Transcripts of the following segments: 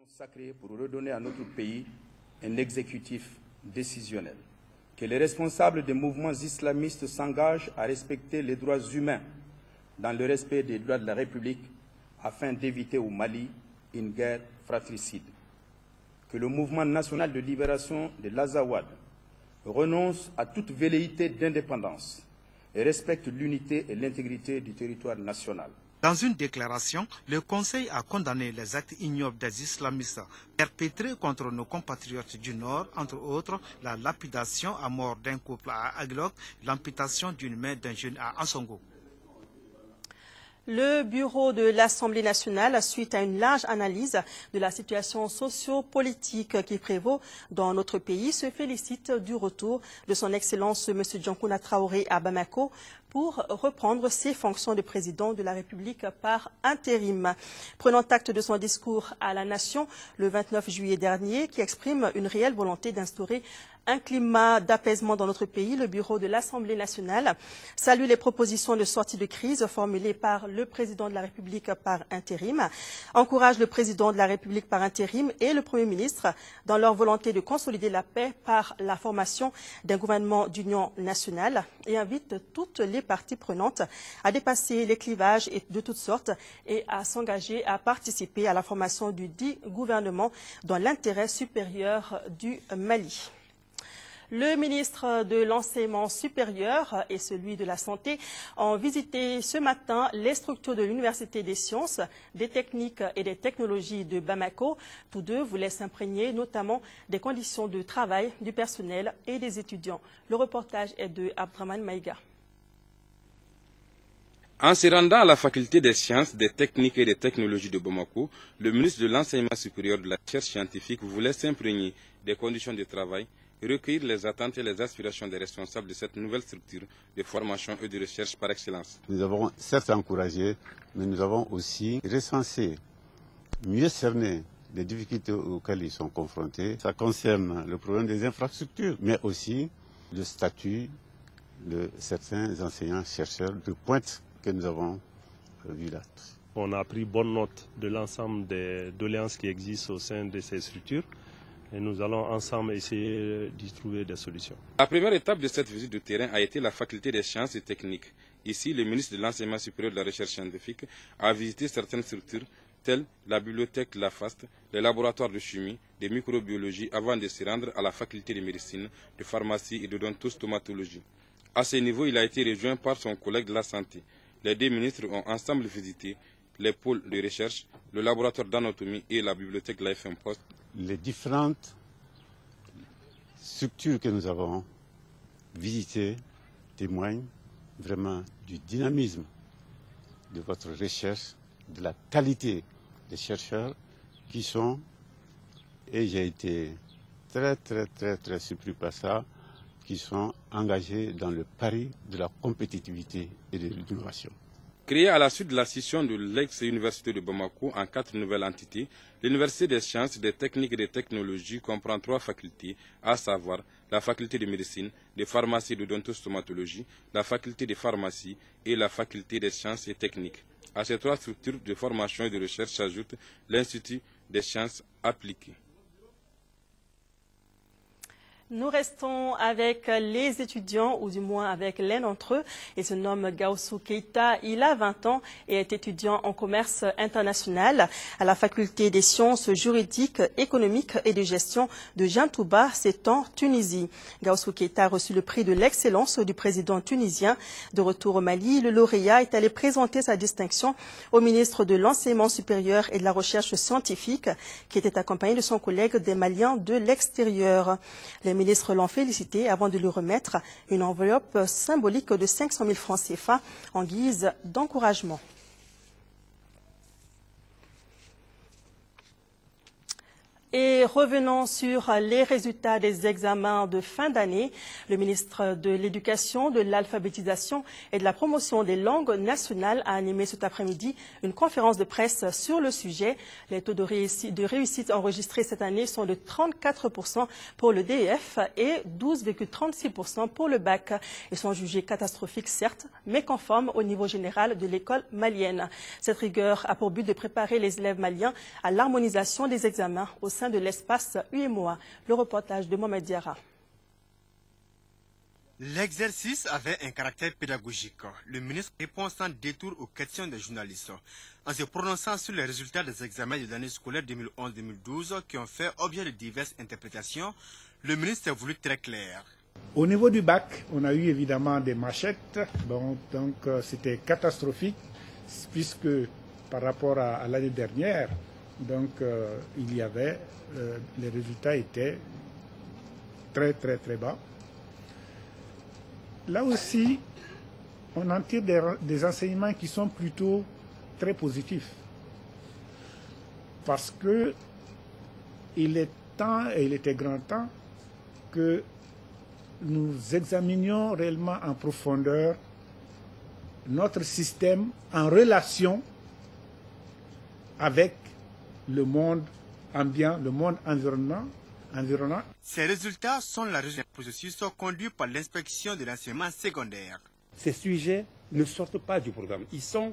Sacré pour redonner à notre pays un exécutif décisionnel. Que les responsables des mouvements islamistes s'engagent à respecter les droits humains dans le respect des droits de la République afin d'éviter au Mali une guerre fratricide. Que le mouvement national de libération de l'Azawad renonce à toute velléité d'indépendance et respecte l'unité et l'intégrité du territoire national. Dans une déclaration, le Conseil a condamné les actes ignobles des islamistes perpétrés contre nos compatriotes du Nord, entre autres la lapidation à mort d'un couple à Aguelok, l'amputation d'une main d'un jeune à Ansongo. Le bureau de l'Assemblée nationale, suite à une large analyse de la situation socio-politique qui prévaut dans notre pays, se félicite du retour de son Excellence M. Djankouna Traoré à Bamako pour reprendre ses fonctions de président de la République par intérim. Prenant acte de son discours à la Nation le 29 juillet dernier, qui exprime une réelle volonté d'instaurer un climat d'apaisement dans notre pays, le bureau de l'Assemblée nationale salue les propositions de sortie de crise formulées par le président de la République par intérim, encourage le président de la République par intérim et le Premier ministre dans leur volonté de consolider la paix par la formation d'un gouvernement d'union nationale et invite toutes les parties prenantes à dépasser les clivages de toutes sortes et à s'engager à participer à la formation du dit gouvernement dans l'intérêt supérieur du Mali. Le ministre de l'Enseignement supérieur et celui de la Santé ont visité ce matin les structures de l'Université des sciences, des techniques et des technologies de Bamako. Tous deux voulaient s'imprégner notamment des conditions de travail du personnel et des étudiants. Le reportage est de Abdraman Maïga. En se rendant à la faculté des sciences, des techniques et des technologies de Bamako, le ministre de l'Enseignement supérieur de la recherche scientifique voulait s'imprégner des conditions de travail, recueillir les attentes et les aspirations des responsables de cette nouvelle structure de formation et de recherche par excellence. Nous avons certes encouragé, mais nous avons aussi recensé, mieux cerné les difficultés auxquelles ils sont confrontés. Ça concerne le problème des infrastructures, mais aussi le statut de certains enseignants-chercheurs de pointe que nous avons vus là. On a pris bonne note de l'ensemble des doléances qui existent au sein de ces structures. Et nous allons ensemble essayer d'y trouver des solutions. La première étape de cette visite de terrain a été la faculté des sciences et techniques. Ici, le ministre de l'Enseignement supérieur de la recherche scientifique a visité certaines structures telles la bibliothèque La Faste, les laboratoires de chimie, de microbiologie avant de se rendre à la faculté de médecine, de pharmacie et d'odontostomatologie. À ce niveau, il a été rejoint par son collègue de la santé. Les deux ministres ont ensemble visité les pôles de recherche, le laboratoire d'anatomie et la bibliothèque de la FM Post. Les différentes structures que nous avons visitées témoignent vraiment du dynamisme de votre recherche, de la qualité des chercheurs qui sont, et j'ai été très surpris par ça, qui sont engagés dans le pari de la compétitivité et de l'innovation. Créée à la suite de la scission de l'ex-université de Bamako en 4 nouvelles entités, l'Université des sciences, des techniques et des technologies comprend 3 facultés, à savoir la faculté de médecine, de pharmacie et d'odontostomatologie, la faculté de pharmacie et la faculté des sciences et techniques. À ces 3 structures de formation et de recherche s'ajoute l'Institut des sciences appliquées. Nous restons avec les étudiants, ou du moins avec l'un d'entre eux. Il se nomme Gaoussou Keita. Il a 20 ans et est étudiant en commerce international à la faculté des sciences juridiques, économiques et de gestion de Jantouba, c'est en Tunisie. Gaoussou Keita a reçu le prix de l'excellence du président tunisien. De retour au Mali, le lauréat est allé présenter sa distinction au ministre de l'Enseignement supérieur et de la recherche scientifique, qui était accompagné de son collègue des Maliens de l'extérieur. Les ministres l'ont félicité avant de lui remettre une enveloppe symbolique de 500 000 francs CFA en guise d'encouragement. Et Et revenons sur les résultats des examens de fin d'année. Le ministre de l'Éducation, de l'Alphabétisation et de la Promotion des langues nationales a animé cet après-midi une conférence de presse sur le sujet. Les taux de réussite enregistrés cette année sont de 34% pour le DEF et 12,36% pour le bac. Ils sont jugés catastrophiques, certes, mais conformes au niveau général de l'école malienne. Cette rigueur a pour but de préparer les élèves maliens à l'harmonisation des examens au sein de l'espace UEMOA. Le reportage de Mohamed Diarra. L'exercice avait un caractère pédagogique. Le ministre répond sans détour aux questions des journalistes. En se prononçant sur les résultats des examens de l'année scolaire 2011-2012 qui ont fait objet de diverses interprétations, le ministre a voulu très clair. Au niveau du bac, on a eu évidemment des machettes, donc c'était catastrophique puisque par rapport à l'année dernière, donc il y avait, les résultats étaient très bas. Là aussi, on en tire des enseignements qui sont plutôt très positifs. Parce que il est temps, et il était grand temps, que nous examinions réellement en profondeur notre système en relation avec le monde ambiant, le monde environnant. Ces résultats sont la résultat d'un processus conduit par l'inspection de l'enseignement secondaire. Ces sujets ne sortent pas du programme, ils sont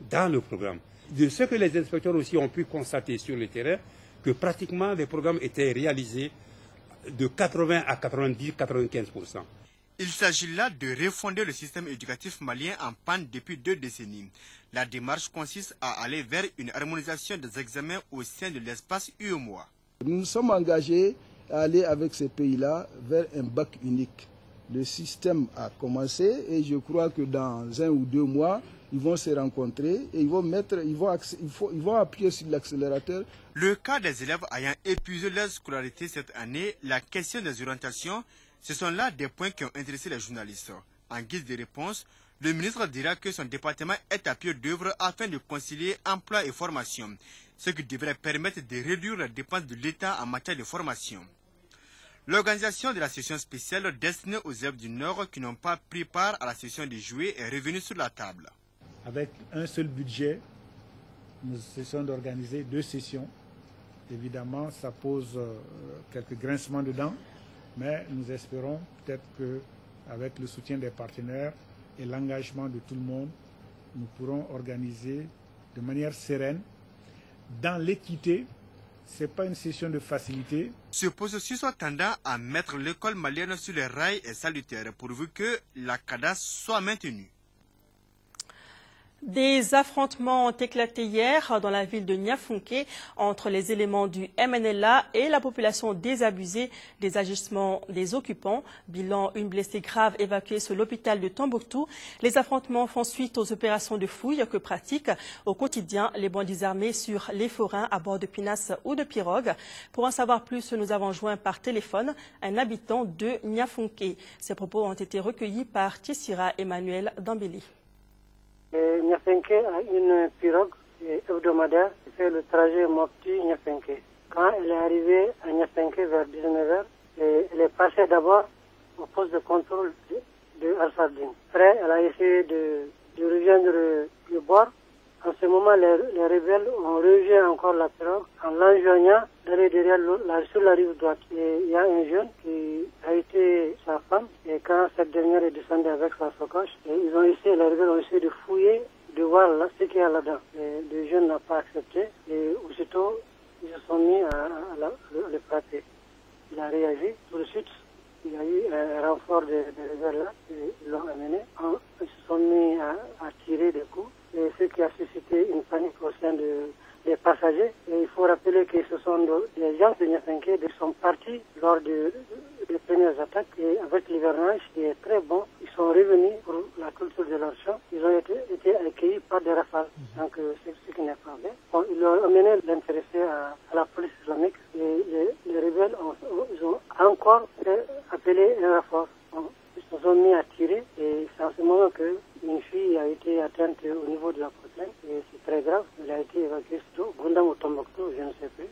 dans le programme. De ce que les inspecteurs aussi ont pu constater sur le terrain, que pratiquement les programmes étaient réalisés de 80 à 90, 95%. Il s'agit là de refonder le système éducatif malien en panne depuis 2 décennies. La démarche consiste à aller vers une harmonisation des examens au sein de l'espace UEMOA. Nous nous sommes engagés à aller avec ces pays-là vers un bac unique. Le système a commencé et je crois que dans 1 ou 2 mois, ils vont se rencontrer et ils vont appuyer sur l'accélérateur. Le cas des élèves ayant épuisé leur scolarité cette année, la question des orientations, ce sont là des points qui ont intéressé les journalistes. En guise de réponse, le ministre dira que son département est à pied d'œuvre afin de concilier emploi et formation, ce qui devrait permettre de réduire les dépenses de l'État en matière de formation. L'organisation de la session spéciale destinée aux élèves du Nord qui n'ont pas pris part à la session des jouets est revenue sur la table. Avec un seul budget, nous essayons d'organiser 2 sessions. Évidemment, ça pose quelques grincements de dents, mais nous espérons peut-être qu'avec le soutien des partenaires et l'engagement de tout le monde, nous pourrons organiser de manière sereine, dans l'équité. Ce n'est pas une session de facilité. Ce processus tendant à mettre l'école malienne sur les rails est salutaire pourvu que la cadence soit maintenue. Des affrontements ont éclaté hier dans la ville de Niafunké entre les éléments du MNLA et la population désabusée des agissements des occupants. Bilan, une blessée grave évacuée sur l'hôpital de Tombouctou. Les affrontements font suite aux opérations de fouille que pratiquent au quotidien les bandits armés sur les forains à bord de pinasses ou de pirogues. Pour en savoir plus, nous avons joint par téléphone un habitant de Niafunké. Ces propos ont été recueillis par Tissira Emmanuel Dambéli. Niafunké a une pirogue hebdomadaire qui fait le trajet Mopti-Niafunké. Quand elle est arrivée à Niafunké vers 19h, elle est passée d'abord au poste de contrôle de Al-Sardine. Après, elle a essayé de rejoindre le bord. En ce moment, les rebelles ont rejoint encore la pirogue en l'enjoignant d'aller derrière sur la rive droite. Et il y a un jeune qui a été sa femme, et quand cette dernière est descendue avec sa sacoche, les rebelles ont essayé de fouiller, de voir ce qu'il y a là-dedans. Le jeune n'a pas accepté, et aussitôt, ils se sont mis à le frapper. Il a réagi tout de suite. Il y a eu un renfort de rebelles là, et ils l'ont amené. Ils se sont mis à tirer des coups, et ce qui a suscité une panique au sein des passagers. Et il faut rappeler que ce sont des gens de Niafunké qui sont partis lors des premières attaques, et avec l'hivernage qui est très bon, ils sont revenus pour la culture de leur champ. Ils ont été accueillis par des rafales, donc c'est ce qui n'est pas bien. Bon, ils ont amené l'intéressé à la police islamique, et les rebelles ont encore appelé un renfort. Bon, ils se sont mis à tirer, et c'est en ce moment qu'une fille a été atteinte au niveau de la poitrine, et c'est très grave. Elle a été évacuée sur Gundam ou Tombouctou, je ne sais plus.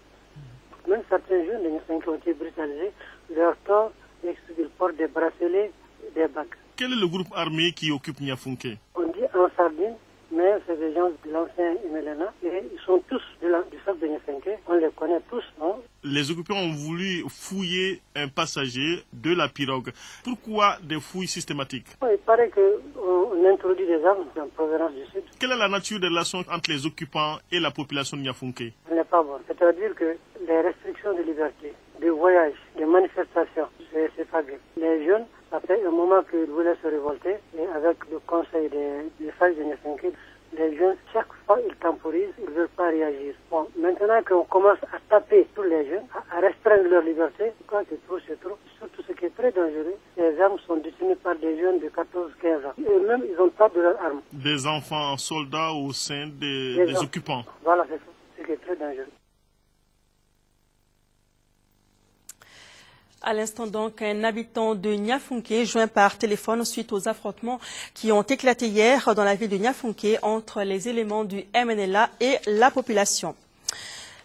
Même certains jeunes de Niafinké ont été brutalisés. Leur tort, ils portent des bracelets, des bagues. Quel est le groupe armé qui occupe Niafinké? On dit en Sardine, mais c'est des gens de l'ancien Imelena et ils sont tous du sable de Niafinké. On les connaît tous, non? Les occupants ont voulu fouiller un passager de la pirogue. Pourquoi des fouilles systématiques? Il paraît qu'on introduit des armes en provenance du sud. Quelle est la nature des relations entre les occupants et la population de Niafinké? Ce n'est pas bon. C'est-à-dire que les restrictions de liberté, de voyage, de manifestations, c'est pas bien. Les jeunes, après un moment qu'ils voulaient se révolter, et avec le conseil des sages de Niafinké, les jeunes, chaque fois, ils temporisent, ils ne veulent pas réagir. Bon, maintenant qu'on commence à taper tous les jeunes, à restreindre leur liberté, quand c'est trop, c'est trop. Surtout ce qui est très dangereux, les armes sont détenues par des jeunes de 14-15 ans. Eux-mêmes, ils ont pas de leurs armes. Des enfants soldats au sein des occupants. Voilà, c'est ça. Ce qui est très dangereux. À l'instant donc, un habitant de Niafinké joint par téléphone suite aux affrontements qui ont éclaté hier dans la ville de Niafinké entre les éléments du MNLA et la population.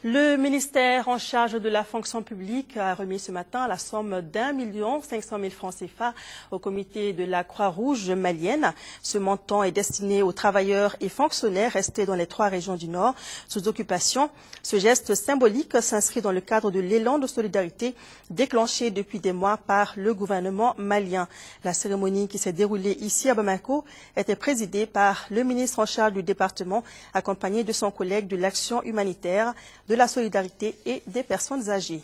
Le ministère en charge de la fonction publique a remis ce matin la somme d'1 500 000 francs CFA au comité de la Croix-Rouge malienne. Ce montant est destiné aux travailleurs et fonctionnaires restés dans les 3 régions du Nord sous occupation. Ce geste symbolique s'inscrit dans le cadre de l'élan de solidarité déclenché depuis des mois par le gouvernement malien. La cérémonie qui s'est déroulée ici à Bamako était présidée par le ministre en charge du département, accompagné de son collègue de l'action humanitaire, de la solidarité et des personnes âgées.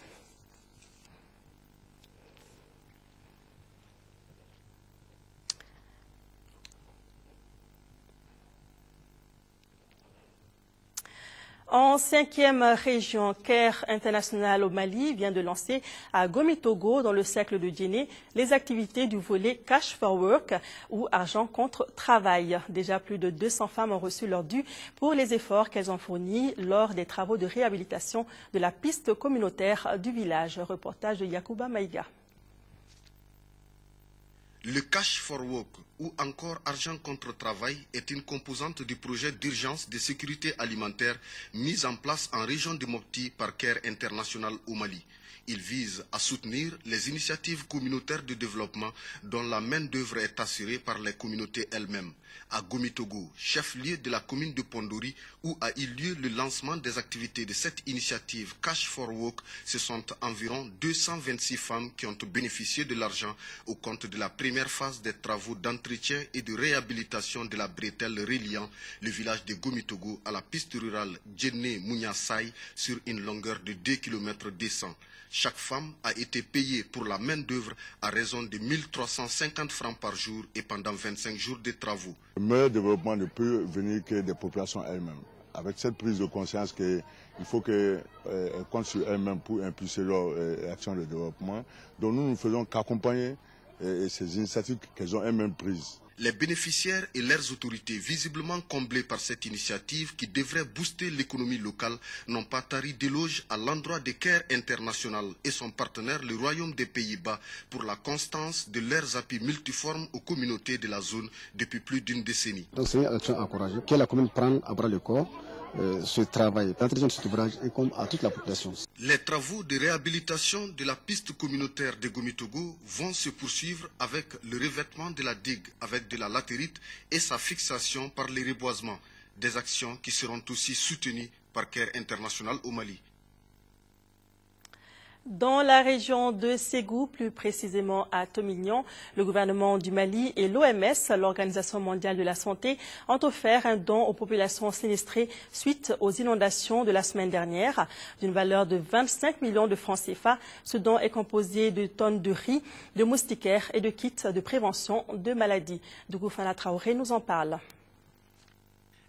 En 5e région, Care International au Mali vient de lancer à Gomitogo, dans le cercle de Djéné, les activités du volet Cash for Work ou argent contre travail. Déjà plus de 200 femmes ont reçu leur dû pour les efforts qu'elles ont fournis lors des travaux de réhabilitation de la piste communautaire du village. Reportage de Yacouba Maïga. Le Cash for Work ou encore argent contre travail est une composante du projet d'urgence de sécurité alimentaire mis en place en région de Mopti par Care International au Mali. Il vise à soutenir les initiatives communautaires de développement dont la main-d'œuvre est assurée par les communautés elles-mêmes. À Gomitogo, chef-lieu de la commune de Pondori, où a eu lieu le lancement des activités de cette initiative Cash for Work, ce sont environ 226 femmes qui ont bénéficié de l'argent au compte de la première phase des travaux d'entretien et de réhabilitation de la bretelle reliant le village de Gomitogo à la piste rurale Djéné-Mouniassaï sur une longueur de 2 km 200. Chaque femme a été payée pour la main-d'œuvre à raison de 1 350 francs par jour et pendant 25 jours de travaux. Le meilleur développement ne peut venir que des populations elles-mêmes. Avec cette prise de conscience qu'il faut qu'elles comptent sur elles-mêmes pour impulser leur action de développement, donc nous ne faisons qu'accompagner ces initiatives qu'elles ont elles-mêmes prises. Les bénéficiaires et leurs autorités visiblement comblés par cette initiative qui devrait booster l'économie locale n'ont pas tari d'éloges à l'endroit de Care International et son partenaire le Royaume des Pays-Bas pour la constance de leurs appuis multiformes aux communautés de la zone depuis plus d'une décennie. Donc c'est une action encouragée que la commune prenne à bras le corps. Ce travail d'entretien de cet ouvrage et comme à toute la population. Les travaux de réhabilitation de la piste communautaire de Gomitogo vont se poursuivre avec le revêtement de la digue avec de la latérite et sa fixation par les reboisements, des actions qui seront aussi soutenues par Care International au Mali. Dans la région de Ségou, plus précisément à Tomignan, le gouvernement du Mali et l'OMS, l'Organisation mondiale de la santé, ont offert un don aux populations sinistrées suite aux inondations de la semaine dernière, d'une valeur de 25 millions de francs CFA. Ce don est composé de tonnes de riz, de moustiquaires et de kits de prévention de maladies. Dougoufana Traoré nous en parle.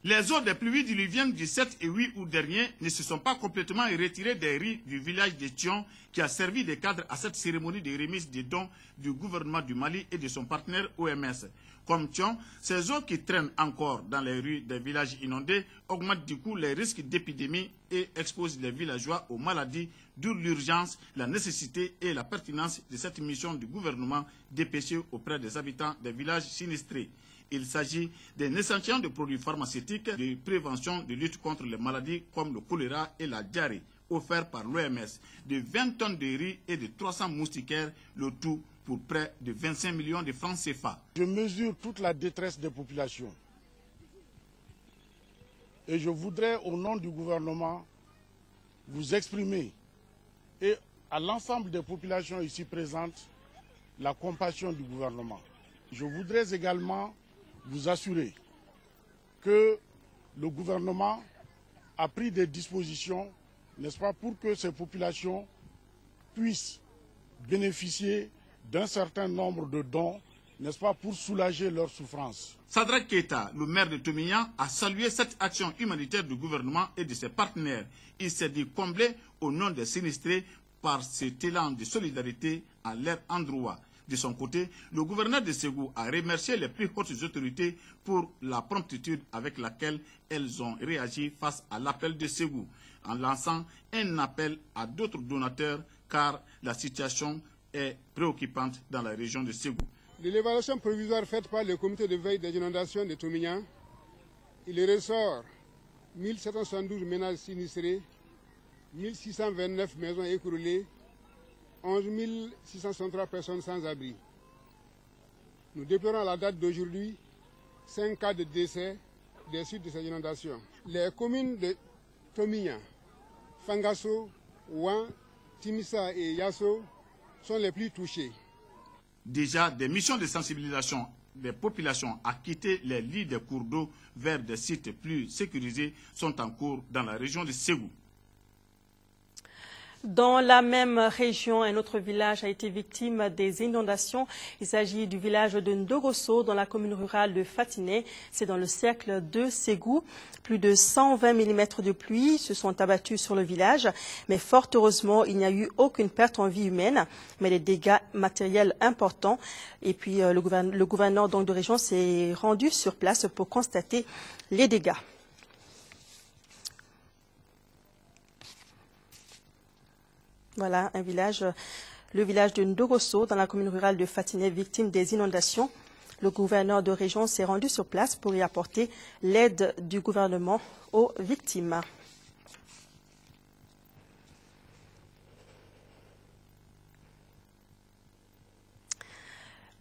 Les eaux des pluies diluviennes du 7 et 8 août dernier ne se sont pas complètement retirées des riz du village de Thion qui a servi de cadre à cette cérémonie de remise des dons du gouvernement du Mali et de son partenaire OMS. Comme Thion, ces eaux qui traînent encore dans les rues des villages inondés augmentent du coup les risques d'épidémie et exposent les villageois aux maladies, d'où l'urgence, la nécessité et la pertinence de cette mission du gouvernement dépêchée auprès des habitants des villages sinistrés. Il s'agit d'un échantillon de produits pharmaceutiques de prévention de lutte contre les maladies comme le choléra et la diarrhée. offert par l'OMS, de 20 tonnes de riz et de 300 moustiquaires, le tout pour près de 25 millions de francs CFA. Je mesure toute la détresse des populations. Et je voudrais, au nom du gouvernement, vous exprimer, et à l'ensemble des populations ici présentes, la compassion du gouvernement. Je voudrais également vous assurer que le gouvernement a pris des dispositions, n'est-ce pas, pour que ces populations puissent bénéficier d'un certain nombre de dons, n'est-ce pas, pour soulager leurs souffrances. Sadrak Keita, le maire de Tomignan, a salué cette action humanitaire du gouvernement et de ses partenaires. Il s'est dit comblé au nom des sinistrés par cet élan de solidarité à leur endroit. De son côté, le gouverneur de Ségou a remercié les plus hautes autorités pour la promptitude avec laquelle elles ont réagi face à l'appel de Ségou, en lançant un appel à d'autres donateurs car la situation est préoccupante dans la région de Ségou. De l'évaluation provisoire faite par le comité de veille des inondations de Tomignan, il ressort 1772 ménages sinistrés, 1629 maisons écroulées, 11 663 personnes sans abri. Nous déplorons à la date d'aujourd'hui 5 cas de décès des suites de ces inondations. Les communes de Tomignan, Fangasso, Ouan, Timissa et Yasso sont les plus touchées. Déjà, des missions de sensibilisation des populations à quitter les lits des cours d'eau vers des sites plus sécurisés sont en cours dans la région de Ségou. Dans la même région, un autre village a été victime des inondations. Il s'agit du village de Ndorosso, dans la commune rurale de Fatiné. C'est dans le cercle de Ségou. Plus de 120 mm de pluie se sont abattus sur le village. Mais fort heureusement, il n'y a eu aucune perte en vie humaine, mais des dégâts matériels importants. Et puis le gouverneur donc, de région s'est rendu sur place pour constater les dégâts. Voilà un village, le village de Ndorosso, dans la commune rurale de Fatiné, victime des inondations. Le gouverneur de région s'est rendu sur place pour y apporter l'aide du gouvernement aux victimes.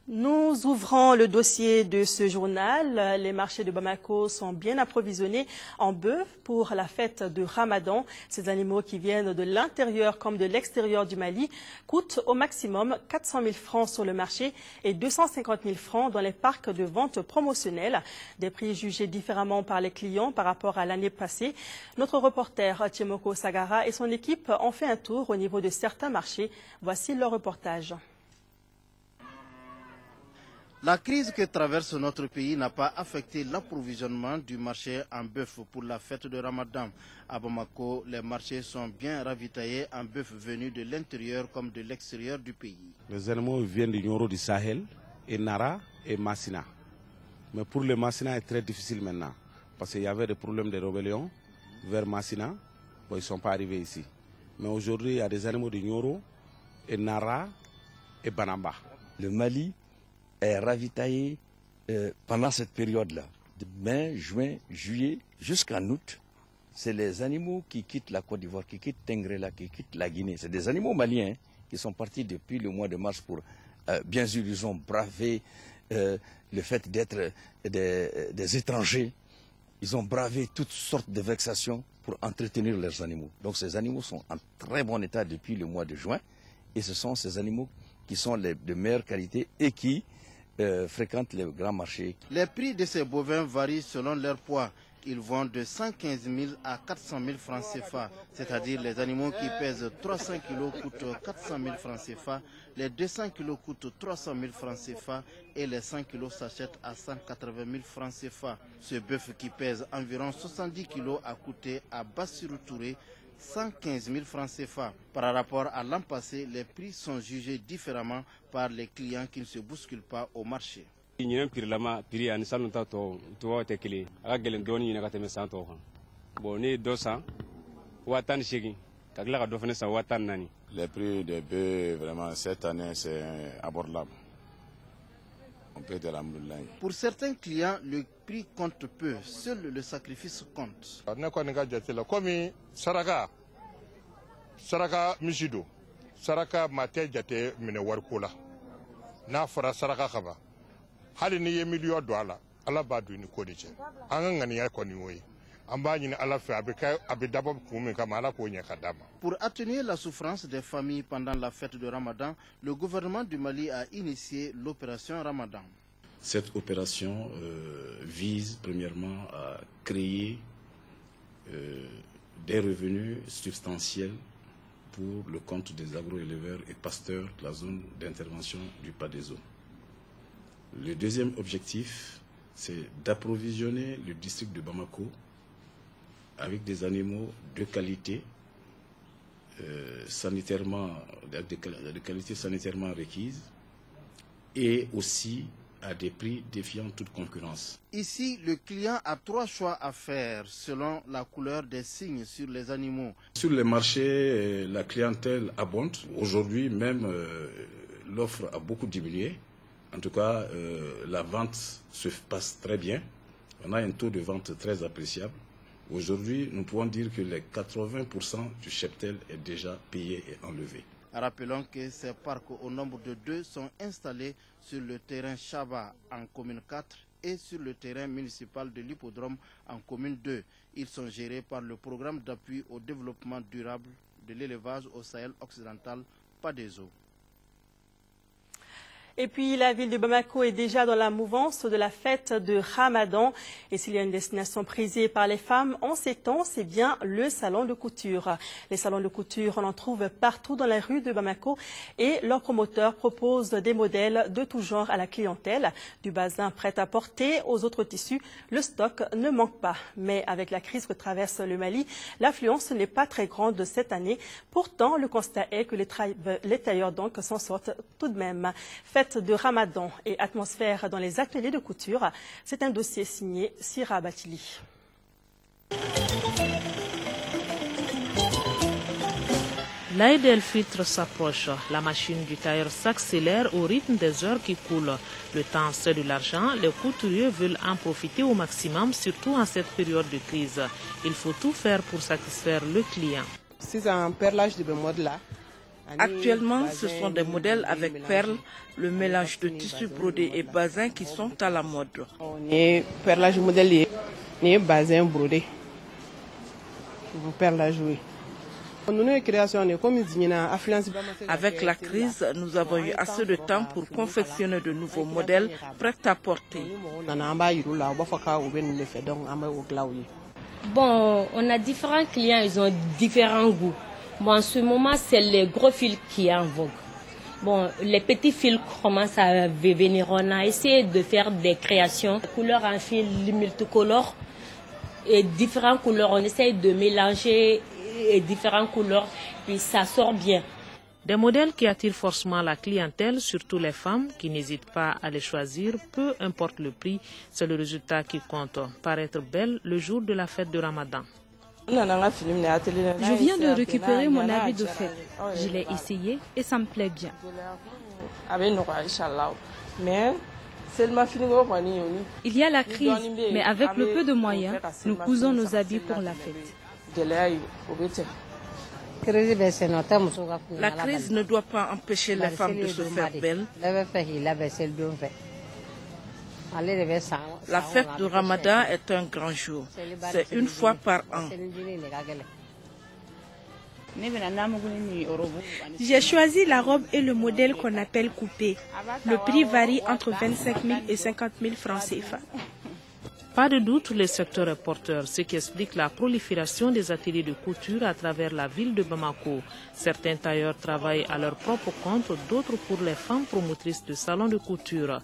Nous ouvrons le dossier de ce journal. Les marchés de Bamako sont bien approvisionnés en bœuf pour la fête de Ramadan. Ces animaux qui viennent de l'intérieur comme de l'extérieur du Mali coûtent au maximum 400 000 francs sur le marché et 250 000 francs dans les parcs de vente promotionnels. Des prix jugés différemment par les clients par rapport à l'année passée. Notre reporter Tiemoko Sagara et son équipe ont fait un tour au niveau de certains marchés. Voici leur reportage. La crise que traverse notre pays n'a pas affecté l'approvisionnement du marché en bœuf pour la fête de Ramadan. À Bamako, les marchés sont bien ravitaillés en bœuf venus de l'intérieur comme de l'extérieur du pays. Les animaux viennent du Nioro du Sahel, et Nara et Massina. Mais pour le Massina, c'est très difficile maintenant. Parce qu'il y avait des problèmes de rébellion vers Massina. Bon, ils ne sont pas arrivés ici. Mais aujourd'hui, il y a des animaux du Nioro, et Nara et Banamba. Le Mali est ravitaillé pendant cette période-là, de mai, juin, juillet jusqu'en août. C'est les animaux qui quittent la Côte d'Ivoire, qui quittent Tengrela, qui quittent la Guinée. C'est des animaux maliens qui sont partis depuis le mois de mars pour... bien sûr, ils ont bravé le fait d'être des étrangers. Ils ont bravé toutes sortes de vexations pour entretenir leurs animaux. Donc ces animaux sont en très bon état depuis le mois de juin. Et ce sont ces animaux qui sont de meilleure qualité et qui fréquentent les grands marchés. Les prix de ces bovins varient selon leur poids. Ils vont de 115 000 à 400 000 francs CFA, c'est-à-dire les animaux qui pèsent 300 kg coûtent 400 000 francs CFA, les 200 kg coûtent 300 000 francs CFA et les 100 kg s'achètent à 180 000 francs CFA. Ce bœuf qui pèse environ 70 kg a coûté à Bassirou Touré 115 000 francs CFA. Par rapport à l'an passé, les prix sont jugés différemment par les clients qui ne se bousculent pas au marché. Bon, ni 200 watan shigi kagla ka dofene sa watan nani. Les prix des bœufs vraiment cette année c'est abordable. On peut dire alhamdoulilah. Pour certains clients, le prix compte peu, seul le sacrifice compte. saraka misido saraka mate jate mine warko la n'a fɔra saraka ka ban hali ni ye miliyɔn don a la ala b'a don ni ko de cɛ an ka ŋaniya kɔni y'o ye an b'a ɲini ala fɛ a bɛ dabɔ kun min kama ala k'o ɲɛ ka d'a ma. Pour atténuer la souffrance des familles pendant la fête de Ramadan, le gouvernement du Mali a initié l'opération Ramadan. Cette opération vise premièrement à créer des revenus substantiels pour le compte des agroéleveurs et pasteurs de la zone d'intervention du Pas des Eaux. Le deuxième objectif, c'est d'approvisionner le district de Bamako avec des animaux de qualité, de qualité sanitairement requise et aussi à des prix défiant toute concurrence. Ici, le client a 3 choix à faire selon la couleur des signes sur les animaux. Sur les marchés, la clientèle abonde. Aujourd'hui même, l'offre a beaucoup diminué. En tout cas, la vente se passe très bien. On a un taux de vente très appréciable. Aujourd'hui, nous pouvons dire que les 80% du cheptel est déjà payé et enlevé. Rappelons que ces parcs au nombre de 2 sont installés sur le terrain Chaba en commune 4 et sur le terrain municipal de l'hippodrome en commune 2. Ils sont gérés par le programme d'appui au développement durable de l'élevage au Sahel occidental, Pas des Eaux. Et puis, la ville de Bamako est déjà dans la mouvance de la fête de Ramadan. Et s'il y a une destination prisée par les femmes en ces temps, c'est bien le salon de couture. Les salons de couture, on en trouve partout dans les rues de Bamako. Et leurs promoteurs proposent des modèles de tout genre à la clientèle. Du bazin prêt à porter aux autres tissus, le stock ne manque pas. Mais avec la crise que traverse le Mali, l'affluence n'est pas très grande cette année. Pourtant, le constat est que les tailleurs donc s'en sortent tout de même. Fête de Ramadan et atmosphère dans les ateliers de couture, c'est un dossier signé Sira Batili. L'Aïd el-Fitr s'approche. La machine du tailleur s'accélère au rythme des heures qui coulent. Le temps, c'est de l'argent. Les couturiers veulent en profiter au maximum, surtout en cette période de crise. Il faut tout faire pour satisfaire le client. C'est un perlage de mode là. Actuellement, ce sont des modèles avec perles, le mélange de tissus brodés et bazin qui sont à la mode. Perlage modèle, bazin brodé. Perlage, oui. Avec la crise, nous avons eu assez de temps pour confectionner de nouveaux modèles prêts à porter. Bon, on a différents clients, ils ont différents goûts. Bon, en ce moment, c'est les gros fils qui sont en vogue. Bon, les petits fils commencent à venir. On a essayé de faire des créations, couleurs en fil multicolores et différentes couleurs. On essaye de mélanger différentes couleurs, puis ça sort bien. Des modèles qui attirent forcément la clientèle, surtout les femmes qui n'hésitent pas à les choisir, peu importe le prix, c'est le résultat qui compte. Paraître belle le jour de la fête de Ramadan. Je viens de récupérer mon habit de fête. Je l'ai essayé et ça me plaît bien. Il y a la crise, mais avec le peu de moyens, nous cousons nos habits pour la fête. La crise ne doit pas empêcher les femmes de se faire belles. La fête de Ramadan est un grand jour. C'est une fois par an. J'ai choisi la robe et le modèle qu'on appelle coupé. Le prix varie entre 25 000 et 50 000 francs CFA. Pas de doute, le secteur est porteur, ce qui explique la prolifération des ateliers de couture à travers la ville de Bamako. Certains tailleurs travaillent à leur propre compte, d'autres pour les femmes promotrices de salons de couture.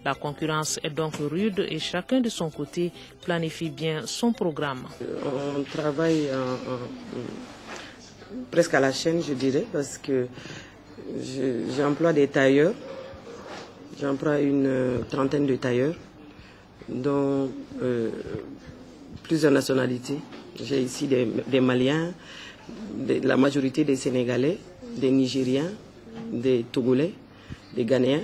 La concurrence est donc rude et chacun de son côté planifie bien son programme. On travaille presque à la chaîne, je dirais, parce que j'emploie des tailleurs. J'emploie une trentaine de tailleurs, dont plusieurs nationalités. J'ai ici des Maliens, la majorité des Sénégalais, des Nigériens, des Togolais, des Ghanéens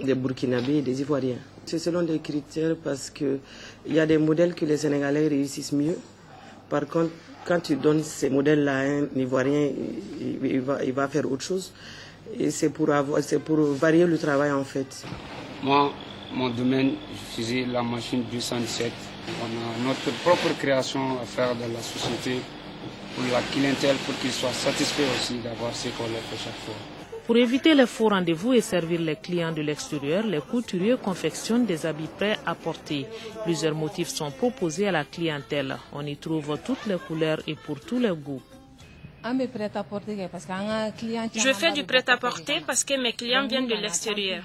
des Burkinabés et des Ivoiriens. C'est selon des critères parce qu'il y a des modèles que les Sénégalais réussissent mieux. Par contre, quand tu donnes ces modèles-là à un Ivoirien, il va faire autre chose. Et c'est pour varier le travail en fait. Moi, mon domaine, je faisais la machine 217. On a notre propre création à faire dans la société pour la clientèle, pour qu'ils soient satisfaits aussi d'avoir ce qu'on leur fait chaque fois. Pour éviter les faux rendez-vous et servir les clients de l'extérieur, les couturiers confectionnent des habits prêts à porter. Plusieurs motifs sont proposés à la clientèle. On y trouve toutes les couleurs et pour tous les goûts. Je fais du prêt-à-porter parce que mes clients viennent de l'extérieur.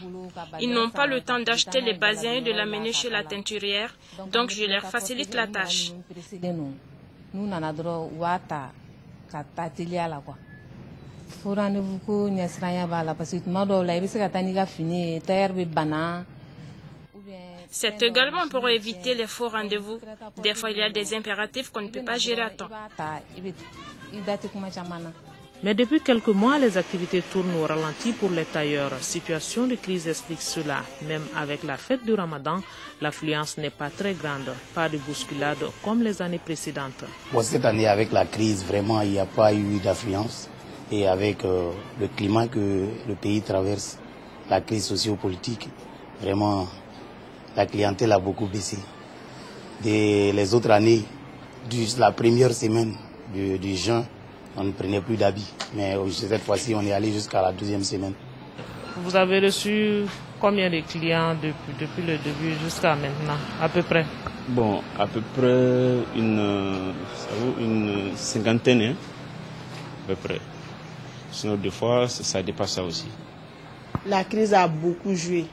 Ils n'ont pas le temps d'acheter les bazins et de l'amener chez la teinturière, donc je leur facilite la tâche. C'est également pour éviter les faux rendez-vous. Des fois, il y a des impératifs qu'on ne peut pas gérer à temps. Mais depuis quelques mois, les activités tournent au ralenti pour les tailleurs. Situation de crise explique cela. Même avec la fête du Ramadan, l'affluence n'est pas très grande. Pas de bousculade comme les années précédentes. Bon, cette année, avec la crise, vraiment, il n'y a pas eu d'affluence. Et avec le climat que le pays traverse, la crise socio-politique, vraiment, la clientèle a beaucoup baissé. Les autres années, la première semaine du juin, on ne prenait plus d'habits. Mais cette fois-ci, on est allé jusqu'à la 2e semaine. Vous avez reçu combien de clients depuis le début jusqu'à maintenant, à peu près? Bon, à peu près une cinquantaine, hein, à peu près. Sinon, des fois, ça dépasse ça aussi. La crise a beaucoup joué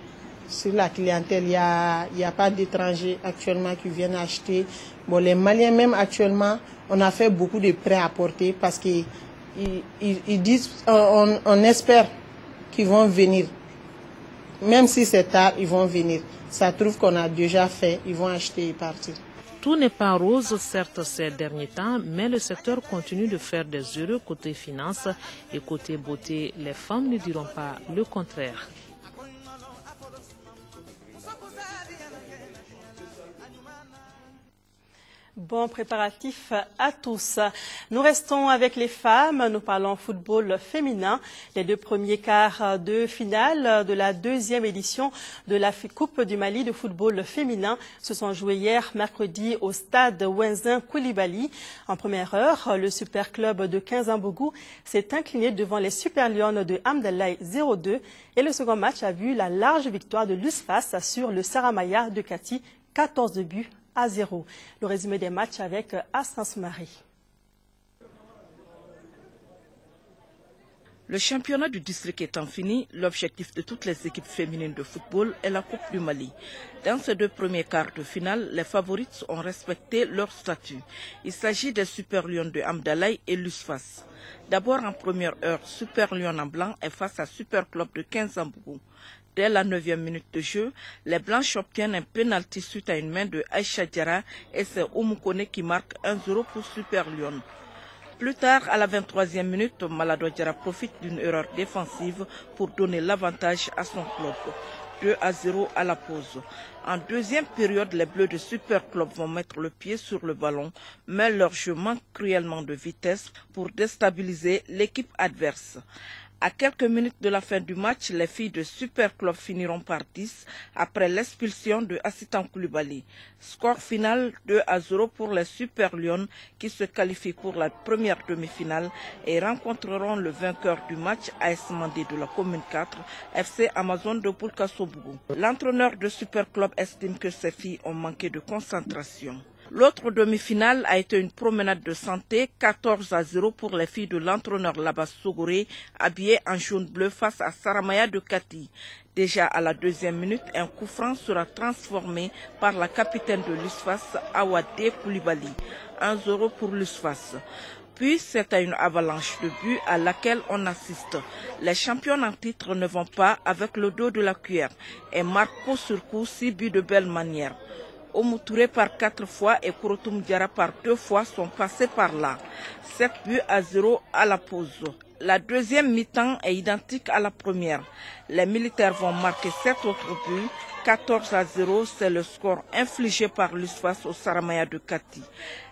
sur la clientèle. Il n'y a pas d'étrangers actuellement qui viennent acheter. Bon, les Maliens même actuellement, on a fait beaucoup de prêts à porter parce qu'ils disent, on espère qu'ils vont venir. Même si c'est tard, ils vont venir. Ça trouve qu'on a déjà fait, ils vont acheter et partir. Tout n'est pas rose, certes, ces derniers temps, mais le secteur continue de faire des heureux côté finance et côté beauté. Les femmes ne diront pas le contraire. Bon préparatif à tous. Nous restons avec les femmes. Nous parlons football féminin. Les 2 premiers quarts de finale de la 2e édition de la Coupe du Mali de football féminin se sont joués hier mercredi au stade Wenzin Koulibaly. En première heure, le super club de Kinzambougou s'est incliné devant les Super Lions de Hamdallah 0-2 et le second match a vu la large victoire de l'USFAS sur le Saramaya de Kati 14-0. Le résumé des matchs avec Assance Marie. Le championnat du district étant fini, l'objectif de toutes les équipes féminines de football est la Coupe du Mali. Dans ces 2 premiers quarts de finale, les favorites ont respecté leur statut. Il s'agit des Super Lions de Hamdallah et l'USFAS. D'abord en première heure, Super Lions en blanc est face à Super Club de Kinzambougou. Dès la 9e minute de jeu, les Blanches obtiennent un pénalty suite à une main de Aïcha Diarra et c'est Oumukone qui marque 1-0 pour Super Lyon. Plus tard, à la 23e minute, Malado Diarra profite d'une erreur défensive pour donner l'avantage à son club. 2-0 à la pause. En deuxième période, les Bleus de Super Club vont mettre le pied sur le ballon, mais leur jeu manque cruellement de vitesse pour déstabiliser l'équipe adverse. À quelques minutes de la fin du match, les filles de Super Club finiront par 10 après l'expulsion de Assitan Koulibaly. Score final 2-0 pour les Super Lions qui se qualifient pour la première demi-finale et rencontreront le vainqueur du match AS Mandé de la commune 4, FC Amazon de Boulkasobougou. L'entraîneur de Super Club estime que ces filles ont manqué de concentration. L'autre demi-finale a été une promenade de santé, 14-0 pour les filles de l'entraîneur Labas Sogoré, habillées en jaune-bleu face à Saramaya de Kati. Déjà à la 2e minute, un coup franc sera transformé par la capitaine de l'USFAS, Awadé Koulibaly. 1-0 pour l'USFAS. Puis c'est à une avalanche de buts à laquelle on assiste. Les champions en titre ne vont pas avec le dos de la cuillère et marquent coup sur coup 6 buts de belle manière. Oumoutouré par 4 fois et Kouroutoum Diarra par 2 fois sont passés par là. 7-0 à la pause. La deuxième mi-temps est identique à la première. Les militaires vont marquer 7 autres buts. 14-0, c'est le score infligé par l'USFAS au Saramaya de Kati.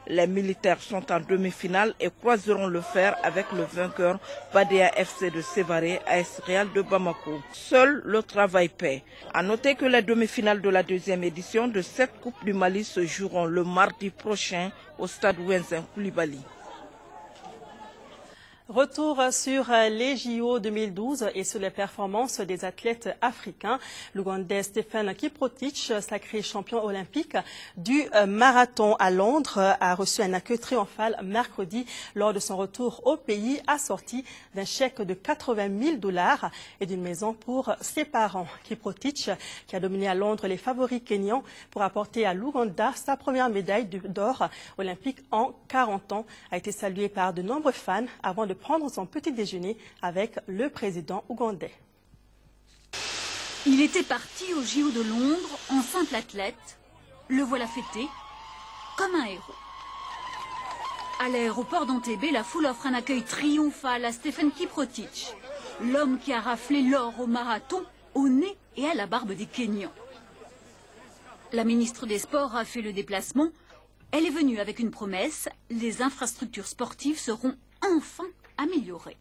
Les militaires sont en demi-finale et croiseront le fer avec le vainqueur Badea FC de Sévaré, AS Real de Bamako. Seul le travail paie. À noter que les demi-finales de la deuxième édition de cette Coupe du Mali se joueront le mardi prochain au stade Wenzin Koulibaly. Retour sur les JO 2012 et sur les performances des athlètes africains. L'Ougandais Stephen Kiprotich, sacré champion olympique du marathon à Londres, a reçu un accueil triomphal mercredi lors de son retour au pays, assorti d'un chèque de 80 000 $ et d'une maison pour ses parents. Kiprotich, qui a dominé à Londres les favoris kenyans pour apporter à l'Ouganda sa première médaille d'or olympique en 40 ans, a été salué par de nombreux fans avant de prendre son petit déjeuner avec le président ougandais. Il était parti au JO de Londres en simple athlète. Le voilà fêté comme un héros. À l'aéroport d'Entebbe, la foule offre un accueil triomphal à Stephen Kiprotich, l'homme qui a raflé l'or au marathon, au nez et à la barbe des Kenyans. La ministre des Sports a fait le déplacement. Elle est venue avec une promesse, les infrastructures sportives seront enfin améliorées.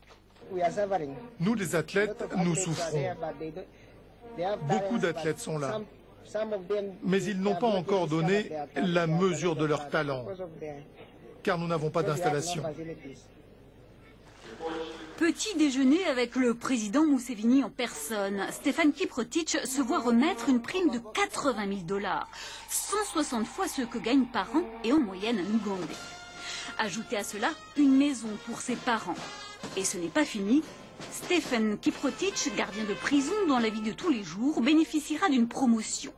Nous, les athlètes, nous souffrons. Beaucoup d'athlètes sont là, mais ils n'ont pas encore donné la mesure de leur talent, car nous n'avons pas d'installation. Petit déjeuner avec le président Museveni en personne. Stephen Kiprotich se voit remettre une prime de 80 000 $, 160 fois ce que gagne par an et en moyenne un Ougandais. Ajoutez à cela une maison pour ses parents. Et ce n'est pas fini. Stephen Kiprotich, gardien de prison dans la vie de tous les jours, bénéficiera d'une promotion.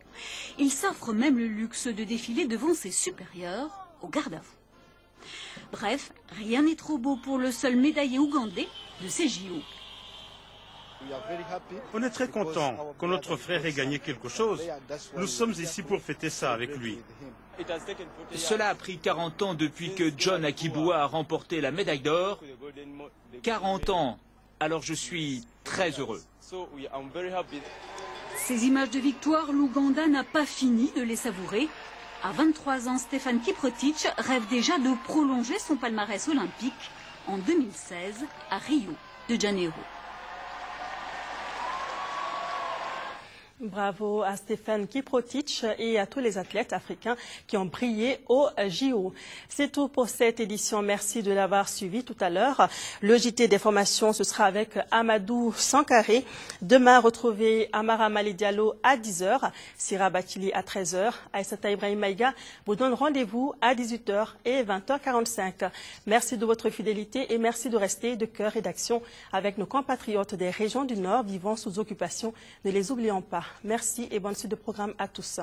Il s'offre même le luxe de défiler devant ses supérieurs au garde à vous. Bref, rien n'est trop beau pour le seul médaillé ougandais de ces JO. On est très content que notre frère ait gagné quelque chose. Nous sommes ici pour fêter ça avec lui. Cela a pris 40 ans depuis que John Akibua a remporté la médaille d'or. 40 ans. Alors je suis très heureux. Ces images de victoire, l'Ouganda n'a pas fini de les savourer. À 23 ans, Stephen Kiprotich rêve déjà de prolonger son palmarès olympique en 2016 à Rio de Janeiro. Bravo à Stephen Kiprotich et à tous les athlètes africains qui ont brillé au JO. C'est tout pour cette édition. Merci de l'avoir suivi tout à l'heure. Le JT des formations, ce sera avec Amadou Sankaré. Demain, retrouvez Amara Mali Diallo à 10h, Sira Batili à 13h. Aïssata Ibrahim Maïga vous donne rendez-vous à 18h et 20h45. Merci de votre fidélité et merci de rester de cœur et d'action avec nos compatriotes des régions du Nord vivant sous occupation. Ne les oublions pas. Merci et bonne suite de programme à tous.